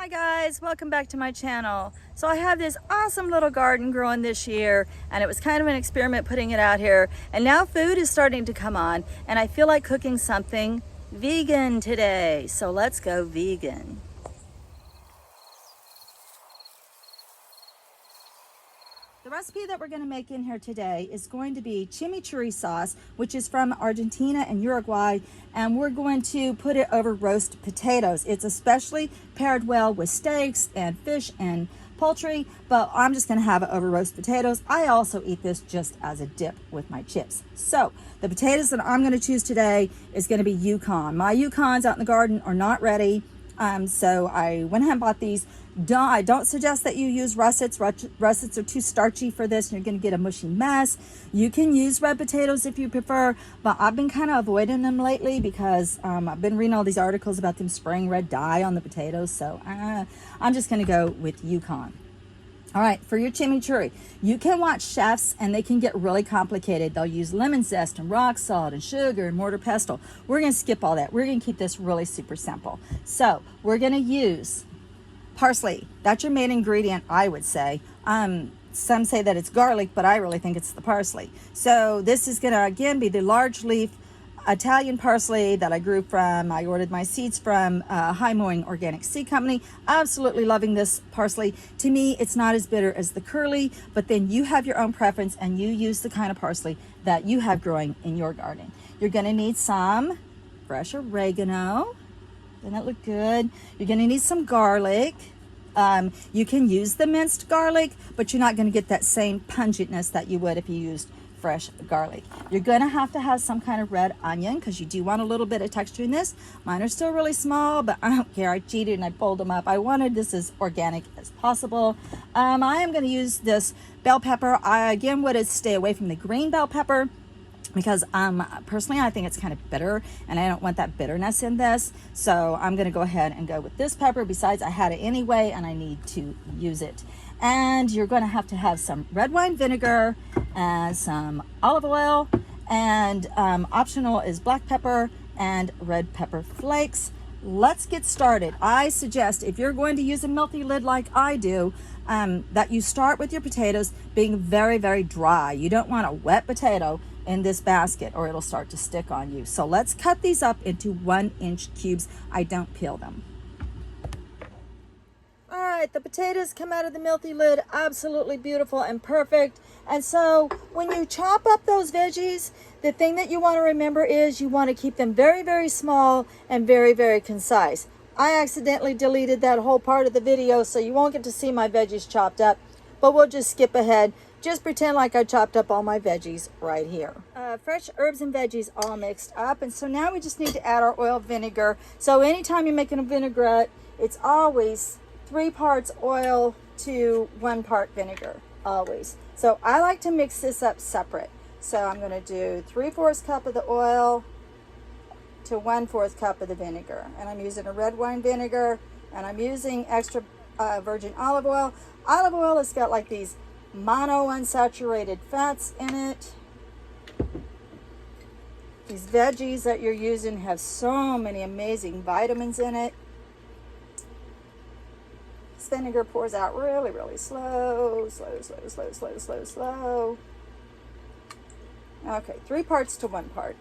Hi guys, welcome back to my channel. So I have this awesome little garden growing this year, and it was kind of an experiment putting it out here, and now food is starting to come on and I feel like cooking something vegan today. So let's go vegan. The recipe that we're going to make in here today is going to be chimichurri sauce, which is from Argentina and Uruguay, and we're going to put it over roast potatoes. It's especially paired well with steaks and fish and poultry, but I'm just going to have it over roast potatoes. I also eat this just as a dip with my chips. So the potatoes that I'm going to choose today is going to be Yukon. My Yukons out in the garden are not ready. So I went ahead and bought these. I don't suggest that you use russets. Russets are too starchy for this, and you're going to get a mushy mess. You can use red potatoes if you prefer, but I've been kind of avoiding them lately because I've been reading all these articles about them spraying red dye on the potatoes. So I'm just going to go with Yukon. All right, for your chimichurri, you can watch chefs and they can get really complicated. They'll use lemon zest and rock salt and sugar and mortar pestle. We're gonna skip all that. We're gonna keep this really super simple. So we're gonna use parsley. That's your main ingredient, I would say. Some say that it's garlic, but I really think it's the parsley. So this is gonna, again, be the large leaf Italian parsley that I grew from. I ordered my seeds from High Mowing Organic Seed Company. Absolutely loving this parsley. To me, it's not as bitter as the curly, but then you have your own preference and you use the kind of parsley that you have growing in your garden. You're gonna need some fresh oregano. Doesn't it look good? You're gonna need some garlic. You can use the minced garlic, but you're not gonna get that same pungentness that you would if you used fresh garlic. You're gonna have to have some kind of red onion because you do want a little bit of texture in this. Mine are still really small, but I don't care. I cheated and I pulled them up. I wanted this as organic as possible. I am gonna use this bell pepper. I again would stay away from the green bell pepper because personally I think it's kind of bitter and I don't want that bitterness in this. So I'm gonna go ahead and go with this pepper. Besides, I had it anyway and I need to use it. And you're going to have some red wine vinegar and some olive oil, and optional is black pepper and red pepper flakes. Let's get started. I suggest if you're going to use a milky lid like I do, that you start with your potatoes being very, very dry. You don't want a wet potato in this basket or it'll start to stick on you. So let's cut these up into 1-inch cubes. I don't peel them. All right, the potatoes come out of the milky lid absolutely beautiful and perfect. And so when you chop up those veggies, the thing that you want to remember is you want to keep them very, very small and very, very concise. I accidentally deleted that whole part of the video, so you won't get to see my veggies chopped up, but we'll just skip ahead. Just pretend like I chopped up all my veggies right here. Fresh herbs and veggies all mixed up. And so now we just need to add our oil vinegar. So anytime you're making a vinaigrette, it's always 3 parts oil to 1 part vinegar, always. So I like to mix this up separate. So I'm gonna do 3/4 cup of the oil to 1/4 cup of the vinegar. And I'm using a red wine vinegar, and I'm using extra virgin olive oil. Olive oil has got like these monounsaturated fats in it. These veggies that you're using have so many amazing vitamins in it. Vinegar pours out really, really slow. Okay, 3 parts to 1 part.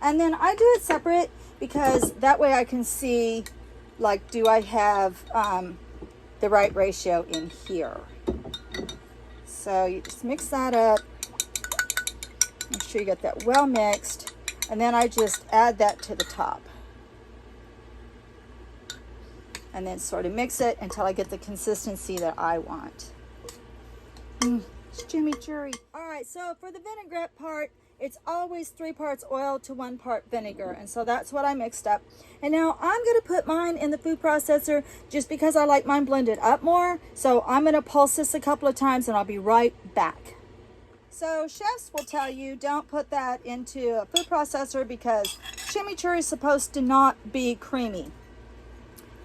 And then I do it separate because that way I can see, like, do I have the right ratio in here? So you just mix that up. Make sure you get that well mixed. And then I just add that to the top. And then sort of mix it until I get the consistency that I want. It's chimichurri. All right, so for the vinaigrette part, it's always 3 parts oil to 1 part vinegar. And so that's what I mixed up. And now I'm gonna put mine in the food processor just because I like mine blended up more. So I'm gonna pulse this a couple of times and I'll be right back. So chefs will tell you don't put that into a food processor because chimichurri is supposed to not be creamy.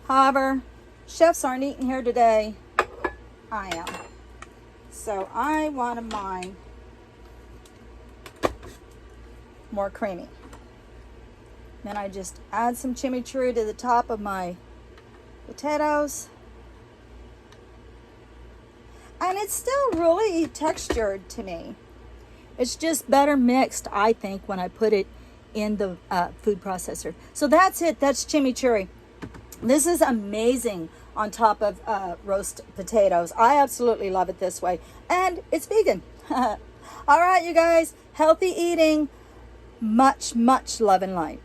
However, chefs aren't eating here today. I am. So I want mine more creamy. Then I just add some chimichurri to the top of my potatoes. And it's still really textured to me. It's just better mixed, I think, when I put it in the food processor. So that's it. That's chimichurri. This is amazing on top of roast potatoes. I absolutely love it this way. And it's vegan. All right, you guys. Healthy eating. Much, much love and light.